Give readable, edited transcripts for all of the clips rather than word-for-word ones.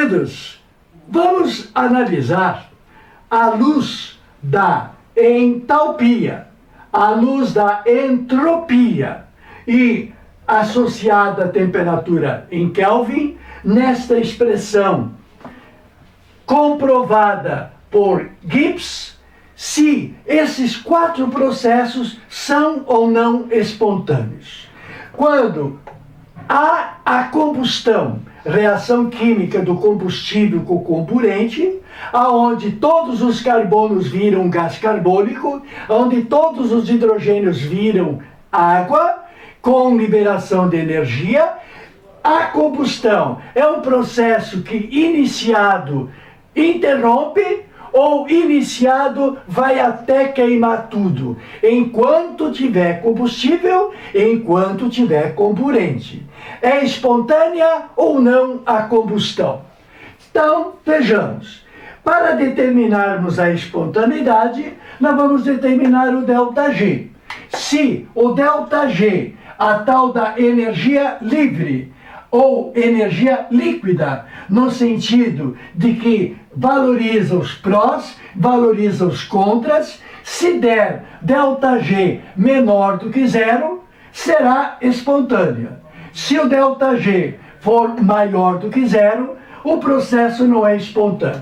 Queridos, vamos analisar à luz da entalpia, à luz da entropia e associada à temperatura em Kelvin, nesta expressão comprovada por Gibbs, se esses 4 processos são ou não espontâneos. Quando há a combustão, reação química do combustível com o comburente, aonde todos os carbonos viram gás carbônico, onde todos os hidrogênios viram água, com liberação de energia. A combustão é um processo que, iniciado, interrompe, ou iniciado vai até queimar tudo, enquanto tiver combustível, enquanto tiver comburente. É espontânea ou não a combustão? Então, vejamos. Para determinarmos a espontaneidade, nós vamos determinar o ΔG. Se o ΔG, a tal da energia livre, ou energia líquida, no sentido de que valoriza os prós, valoriza os contras, se der ΔG menor do que zero, será espontânea. Se o ΔG for maior do que zero, o processo não é espontâneo.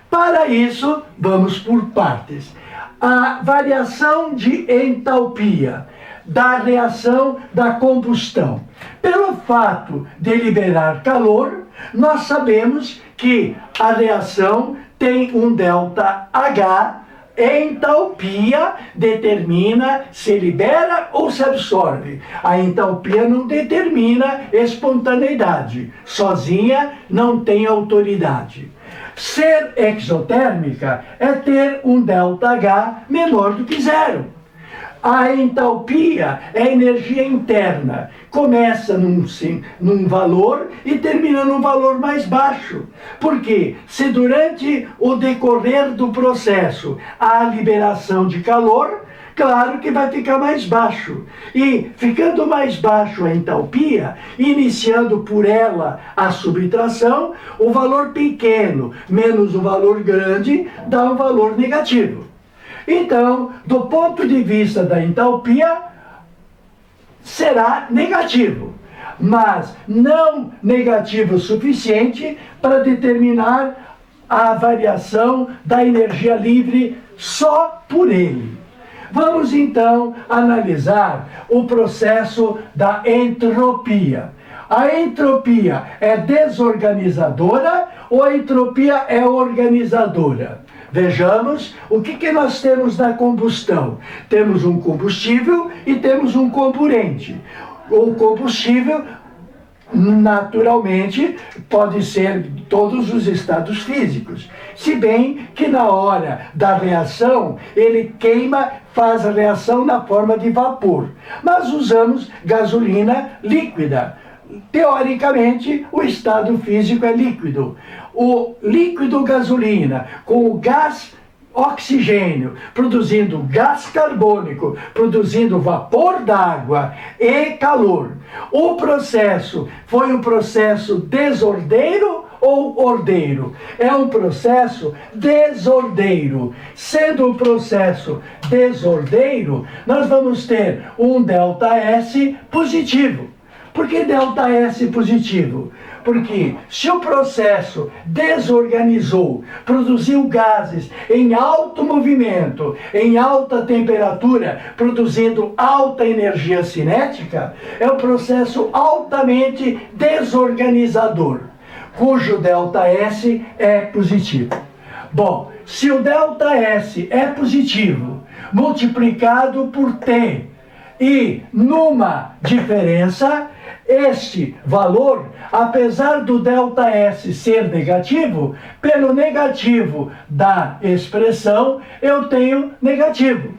Para isso, vamos por partes. A variação de entalpia da reação da combustão. Pelo fato de liberar calor, nós sabemos que a reação tem um ΔH, entalpia determina se libera ou se absorve. A entalpia não determina espontaneidade. Sozinha não tem autoridade. Ser exotérmica é ter um ΔH menor do que zero. A entalpia é energia interna. Começa num valor e termina num valor mais baixo. Porque se durante o decorrer do processo há liberação de calor, claro que vai ficar mais baixo. E ficando mais baixo a entalpia, iniciando por ela a subtração, o valor pequeno menos o valor grande dá um valor negativo. Então, do ponto de vista da entalpia, será negativo, mas não negativo o suficiente para determinar a variação da energia livre só por ele. Vamos então analisar o processo da entropia. A entropia é desorganizadora ou a entropia é organizadora? Vejamos o que nós temos na combustão. Temos um combustível e temos um comburente. O combustível, naturalmente, pode ser todos os estados físicos. Se bem que na hora da reação, ele queima, faz a reação na forma de vapor. Mas usamos gasolina líquida. Teoricamente, o estado físico é líquido. O líquido gasolina com o gás oxigênio, produzindo gás carbônico, produzindo vapor d'água e calor. O processo foi um processo desordeiro ou ordeiro? É um processo desordeiro. Sendo um processo desordeiro, nós vamos ter um ΔS positivo. Por que ΔS positivo? Porque se o processo desorganizou, produziu gases em alto movimento, em alta temperatura, produzindo alta energia cinética, é um processo altamente desorganizador, cujo ΔS é positivo. Bom, se o ΔS é positivo, multiplicado por T, e numa diferença, este valor, apesar do ΔS ser negativo, pelo negativo da expressão, eu tenho negativo.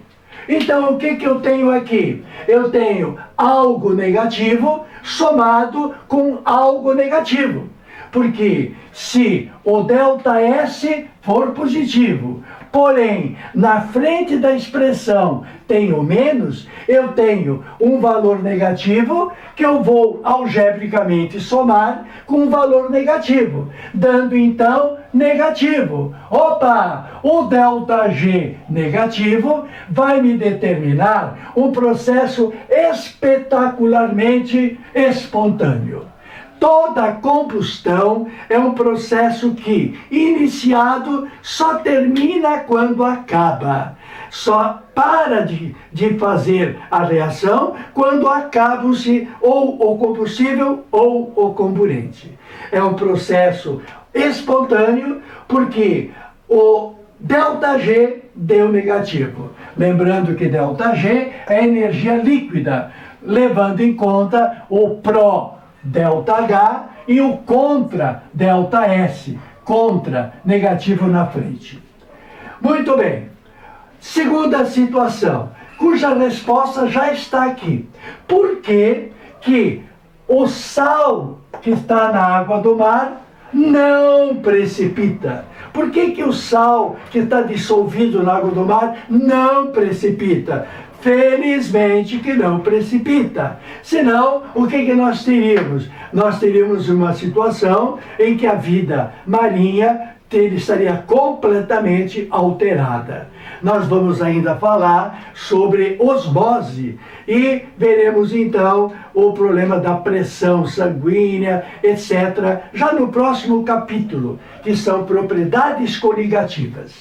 Então, o que eu tenho aqui? Eu tenho algo negativo somado com algo negativo. Porque se o ΔS for positivo, porém, na frente da expressão tenho menos, eu tenho um valor negativo que eu vou algebricamente somar com um valor negativo, dando então negativo. Opa! O ΔG negativo vai me determinar um processo espetacularmente espontâneo. Toda combustão é um processo que, iniciado, só termina quando acaba. Só para de fazer a reação quando acaba-se ou o combustível ou o comburente. É um processo espontâneo porque o ΔG deu negativo. Lembrando que ΔG é energia líquida, levando em conta o pró-ΔH e o contra-ΔS, contra, negativo na frente. Muito bem. Segunda situação, cuja resposta já está aqui. Por que que o sal que está na água do mar não precipita? Por que que o sal que está dissolvido na água do mar não precipita? Felizmente que não precipita. Senão, o que nós teríamos? Nós teríamos uma situação em que a vida marinha estaria completamente alterada. Nós vamos ainda falar sobre osmose e veremos então o problema da pressão sanguínea, etc., já no próximo capítulo, que são propriedades coligativas.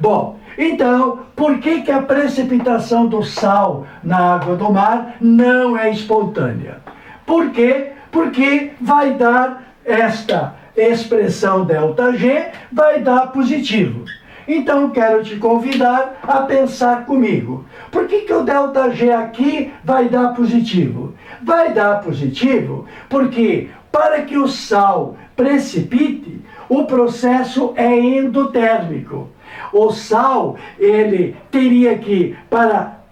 Bom, então, por que que a precipitação do sal na água do mar não é espontânea? Por quê? Porque vai dar esta expressão ΔG, vai dar positivo. Então, quero te convidar a pensar comigo. Por que que o ΔG aqui vai dar positivo? Vai dar positivo porque, para que o sal precipite, o processo é endotérmico. O sal, ele teria que, para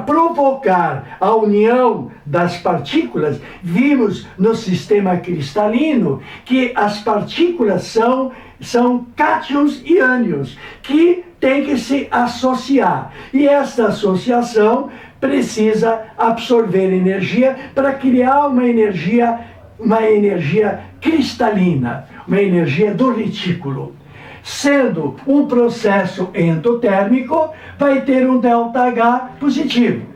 provocar a união das partículas, vimos no sistema cristalino que as partículas são cátions e ânions, que têm que se associar. E esta associação precisa absorver energia para criar uma energia cristalina, uma energia do retículo. Sendo um processo endotérmico, vai ter um ΔH positivo.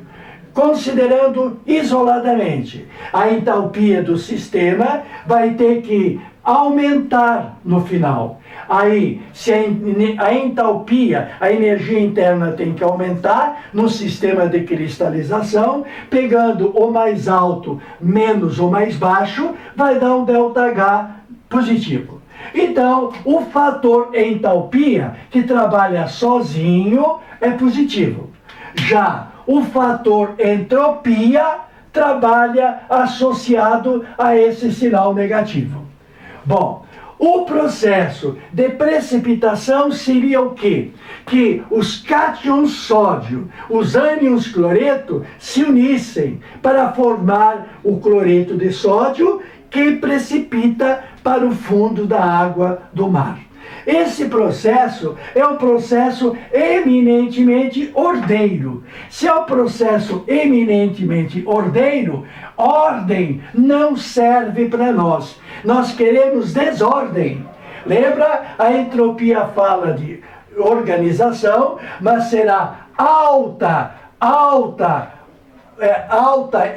Considerando isoladamente, a entalpia do sistema vai ter que aumentar no final. Aí, se a entalpia, a energia interna tem que aumentar no sistema de cristalização, pegando o mais alto menos o mais baixo, vai dar um ΔH positivo. Então, o fator entalpia, que trabalha sozinho, é positivo. Já o fator entropia trabalha associado a esse sinal negativo. Bom, o processo de precipitação seria o quê? Que os cátions sódio, os ânions cloreto, se unissem para formar o cloreto de sódio, que precipita para o fundo da água do mar. Esse processo é um processo eminentemente ordeiro. Se é um processo eminentemente ordeiro, ordem não serve para nós. Nós queremos desordem. Lembra? A entropia fala de organização, mas será alta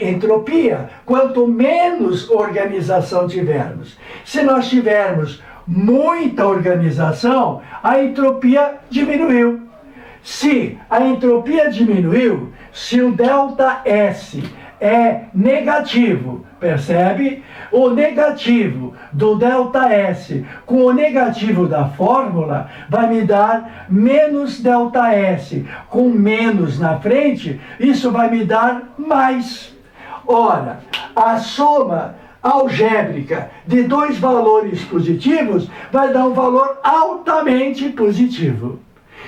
entropia, quanto menos organização tivermos. Se nós tivermos muita organização, a entropia diminuiu. Se a entropia diminuiu, se o ΔS é negativo, percebe? O negativo do ΔS com o negativo da fórmula vai me dar menos ΔS. Com menos na frente, isso vai me dar mais. Ora, a soma algébrica de dois valores positivos vai dar um valor altamente positivo.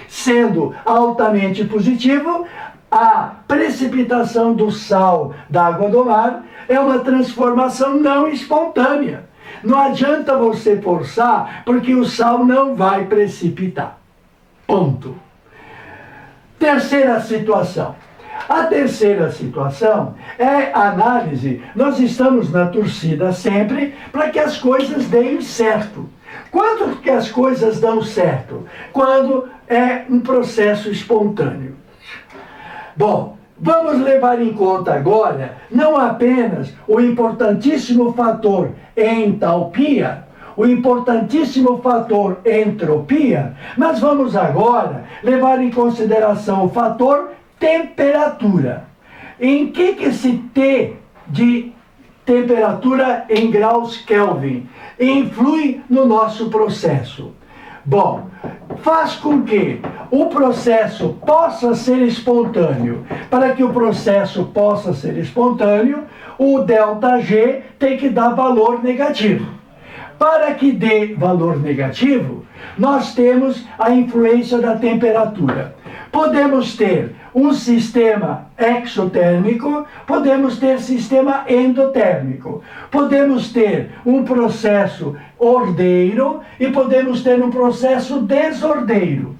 Sendo altamente positivo, a precipitação do sal da água do mar é uma transformação não espontânea. não adianta você forçar, porque o sal não vai precipitar. Ponto. Terceira situação. A terceira situação é a análise. Nós estamos na torcida sempre para que as coisas deem certo. Quando que as coisas dão certo? Quando é um processo espontâneo. Bom, vamos levar em conta agora não apenas o importantíssimo fator entalpia, o importantíssimo fator entropia, mas vamos agora levar em consideração o fator temperatura. Em que esse T de temperatura em graus Kelvin influi no nosso processo? Bom, faz com que o processo possa ser espontâneo. Para que o processo possa ser espontâneo, o ΔG tem que dar valor negativo. Para que dê valor negativo, nós temos a influência da temperatura. Podemos ter um sistema exotérmico, podemos ter sistema endotérmico, podemos ter um processo ordeiro e podemos ter um processo desordeiro.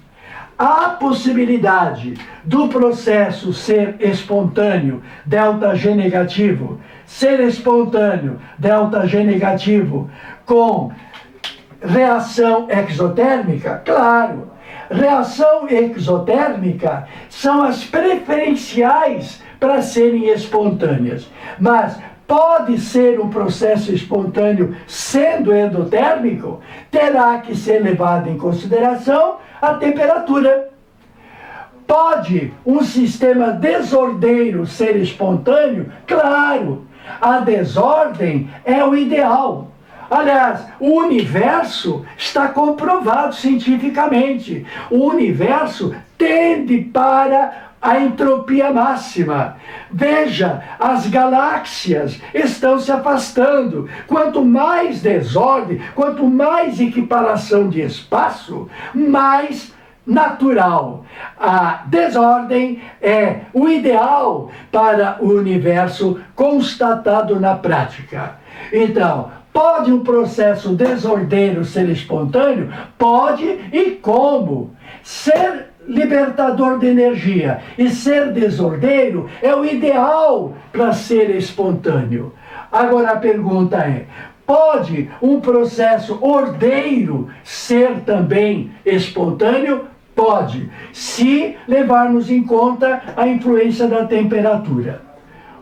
Há possibilidade do processo ser espontâneo, ΔG negativo, ser espontâneo, ΔG negativo, com reação exotérmica? Claro. Reação exotérmica são as preferenciais para serem espontâneas, mas pode ser um processo espontâneo sendo endotérmico, terá que ser levado em consideração a temperatura. Pode um sistema desordeiro ser espontâneo? Claro, a desordem é o ideal. Aliás, o universo está comprovado cientificamente. O universo tende para a entropia máxima. Veja, as galáxias estão se afastando. Quanto mais desordem, quanto mais equiparação de espaço, mais natural. A desordem é o ideal para o universo constatado na prática. Então, pode um processo desordeiro ser espontâneo? Pode, e como? Ser libertador de energia e ser desordeiro é o ideal para ser espontâneo. Agora a pergunta é: pode um processo ordeiro ser também espontâneo? Pode, se levarmos em conta a influência da temperatura.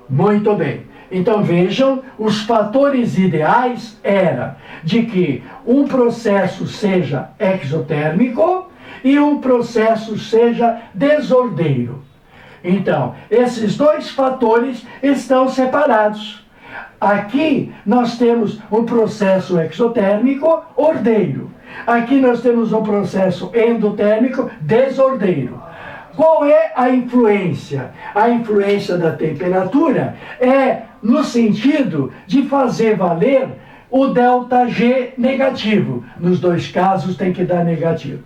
Muito bem. Então vejam, os fatores ideais era de que um processo seja exotérmico e um processo seja desordeiro. Então, esses dois fatores estão separados. Aqui nós temos um processo exotérmico ordeiro. Aqui nós temos um processo endotérmico desordeiro. Qual é a influência? A influência da temperatura é no sentido de fazer valer o ΔG negativo. Nos dois casos tem que dar negativo.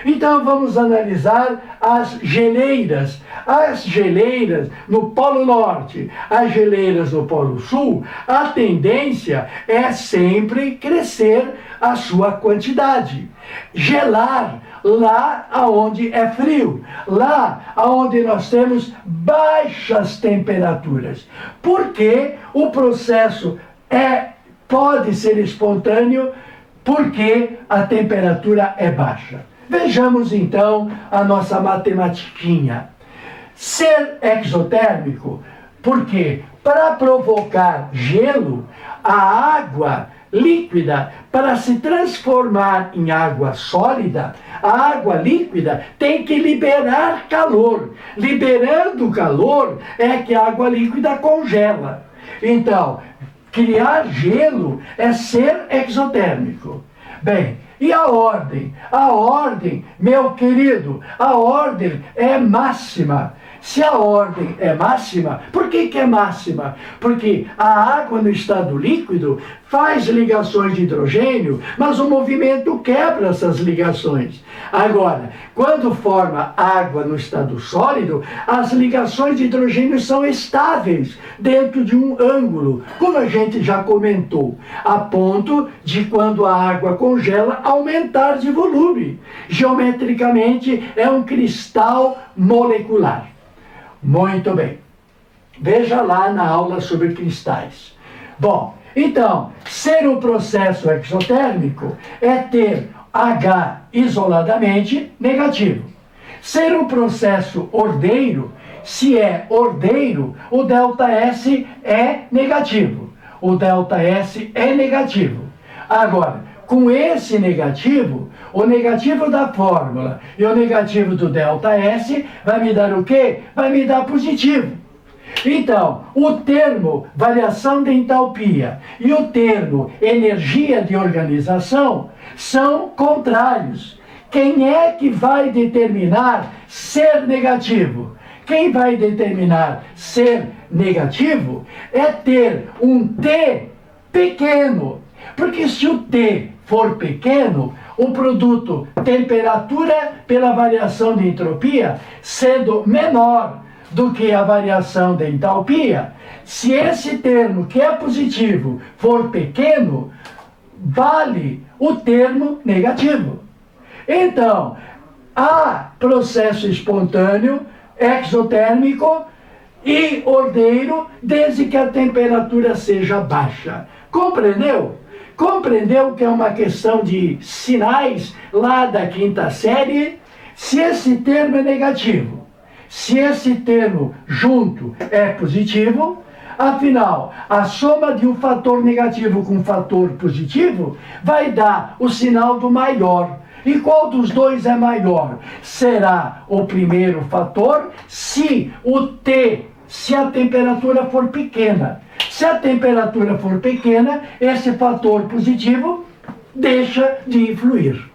Então vamos analisar as geleiras. As geleiras no Polo Norte, as geleiras no Polo Sul, a tendência é sempre crescer a sua quantidade. Gelar lá aonde é frio, lá aonde nós temos baixas temperaturas. Porque o processo pode ser espontâneo porque a temperatura é baixa. Vejamos então a nossa matematiquinha. Ser exotérmico, porque para provocar gelo, a água líquida, para se transformar em água sólida, a água líquida tem que liberar calor. Liberando calor é que a água líquida congela. Então, criar gelo é ser exotérmico. Bem, e a ordem? A ordem, meu querido, a ordem é máxima. Se a ordem é máxima, por que é máxima? Porque a água no estado líquido faz ligações de hidrogênio, mas o movimento quebra essas ligações. Agora, quando forma água no estado sólido, as ligações de hidrogênio são estáveis dentro de um ângulo, como a gente já comentou, a ponto de, quando a água congela, aumentar de volume. Geometricamente, é um cristal molecular. Muito bem. Veja lá na aula sobre cristais. Bom, então, ser um processo exotérmico é ter H isoladamente negativo. Ser um processo ordeiro, se é ordeiro, o ΔS é negativo. O ΔS é negativo. Agora, com esse negativo, o negativo da fórmula e o negativo do ΔS vai me dar o quê? Vai me dar positivo. Então, o termo variação de entalpia e o termo energia de organização são contrários. Quem é que vai determinar ser negativo? Quem vai determinar ser negativo é ter um T pequeno. Porque se o T for pequeno, o produto temperatura pela variação de entropia sendo menor do que a variação de entalpia, se esse termo que é positivo for pequeno, vale o termo negativo. Então, há processo espontâneo, exotérmico e ordeiro, desde que a temperatura seja baixa. Compreendeu? Compreendeu que é uma questão de sinais lá da quinta série? Se esse termo é negativo, se esse termo junto é positivo, afinal, a soma de um fator negativo com um fator positivo vai dar o sinal do maior. E qual dos dois é maior? Será o primeiro fator se a temperatura for pequena. Se a temperatura for pequena, esse fator positivo deixa de influir.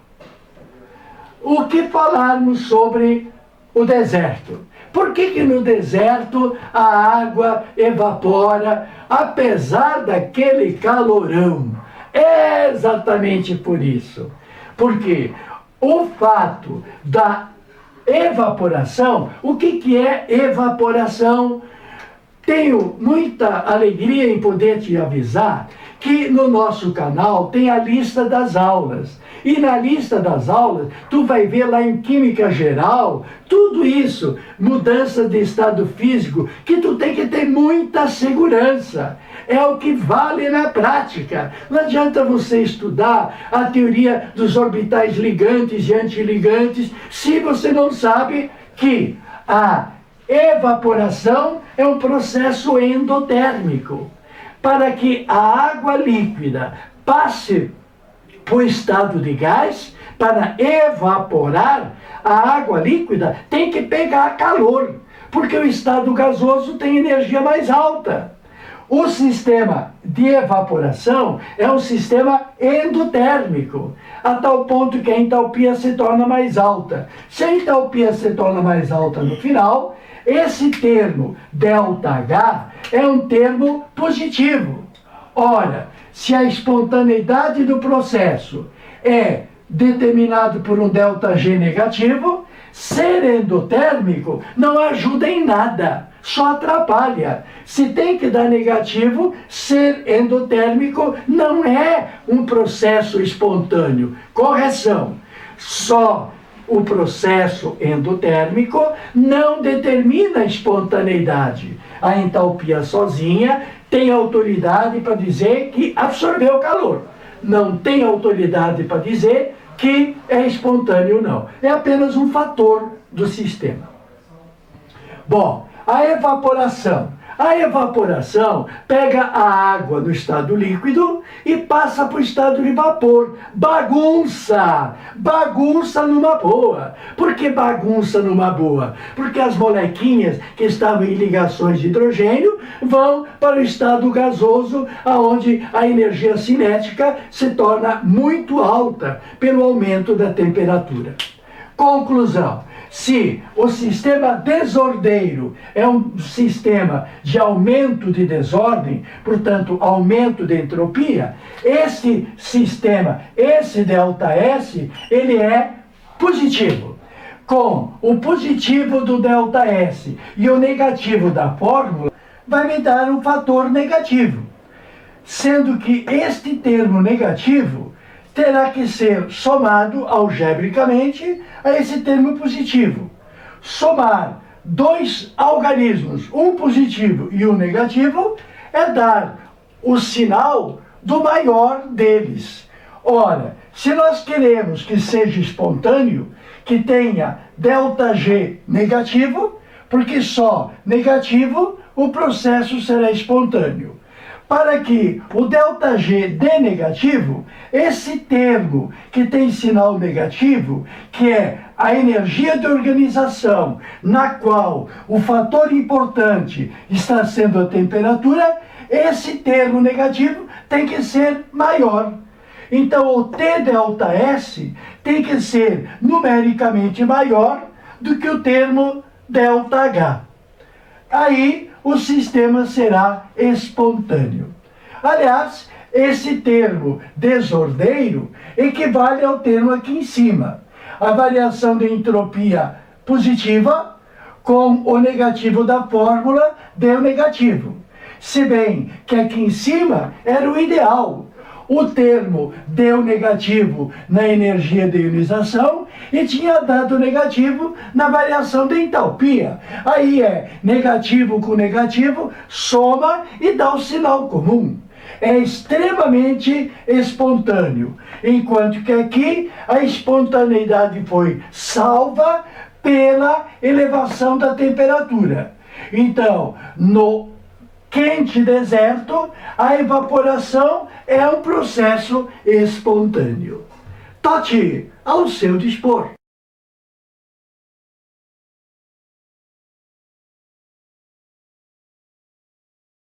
O que falarmos sobre o deserto? Por que no deserto a água evapora, apesar daquele calorão? É exatamente por isso. Porque o fato da evaporação, o que é evaporação? Tenho muita alegria em poder te avisar que no nosso canal tem a lista das aulas. E na lista das aulas, tu vai ver lá em Química Geral, tudo isso, mudança de estado físico, que tu tem que ter muita segurança. É o que vale na prática. Não adianta você estudar a teoria dos orbitais ligantes e antiligantes se você não sabe que a evaporação é um processo endotérmico. Para que a água líquida passe para o estado de gás, para evaporar, a água líquida tem que pegar calor, porque o estado gasoso tem energia mais alta. O sistema de evaporação é um sistema endotérmico, a tal ponto que a entalpia se torna mais alta. Se a entalpia se torna mais alta no final, esse termo ΔH é um termo positivo. Ora, se a espontaneidade do processo é determinado por um ΔG negativo, ser endotérmico não ajuda em nada, só atrapalha. Se tem que dar negativo, ser endotérmico não é um processo espontâneo. Correção. Só o processo endotérmico não determina a espontaneidade. A entalpia sozinha tem autoridade para dizer que absorveu calor. Não tem autoridade para dizer que é espontâneo, não. É apenas um fator do sistema. Bom, a evaporação. A evaporação pega a água no estado líquido e passa para o estado de vapor. Bagunça! Bagunça numa boa. Por que bagunça numa boa? Porque as molequinhas que estavam em ligações de hidrogênio vão para o estado gasoso, onde a energia cinética se torna muito alta pelo aumento da temperatura. Conclusão. Se o sistema desordeiro é um sistema de aumento de desordem, portanto, aumento de entropia, esse sistema, esse ΔS, ele é positivo. Com o positivo do ΔS e o negativo da fórmula, vai me dar um fator negativo. Sendo que este termo negativo terá que ser somado algebricamente a esse termo positivo. Somar dois algarismos, um positivo e um negativo, é dar o sinal do maior deles. Ora, se nós queremos que seja espontâneo, que tenha ΔG negativo, porque só negativo o processo será espontâneo. Para que o ΔG dê negativo, esse termo que tem sinal negativo, que é a energia de organização, na qual o fator importante está sendo a temperatura, esse termo negativo tem que ser maior. Então o TΔS tem que ser numericamente maior do que o termo ΔH. Aí o sistema será espontâneo. Aliás, esse termo desordeiro equivale ao termo aqui em cima. A variação de entropia positiva com o negativo da fórmula deu negativo. Se bem que aqui em cima era o ideal. O termo deu negativo na energia de ionização e tinha dado negativo na variação de entalpia. Aí é negativo com negativo, soma e dá o sinal comum. É extremamente espontâneo, enquanto que aqui a espontaneidade foi salva pela elevação da temperatura. Então, no quente deserto, a evaporação é um processo espontâneo. Tote ao seu dispor.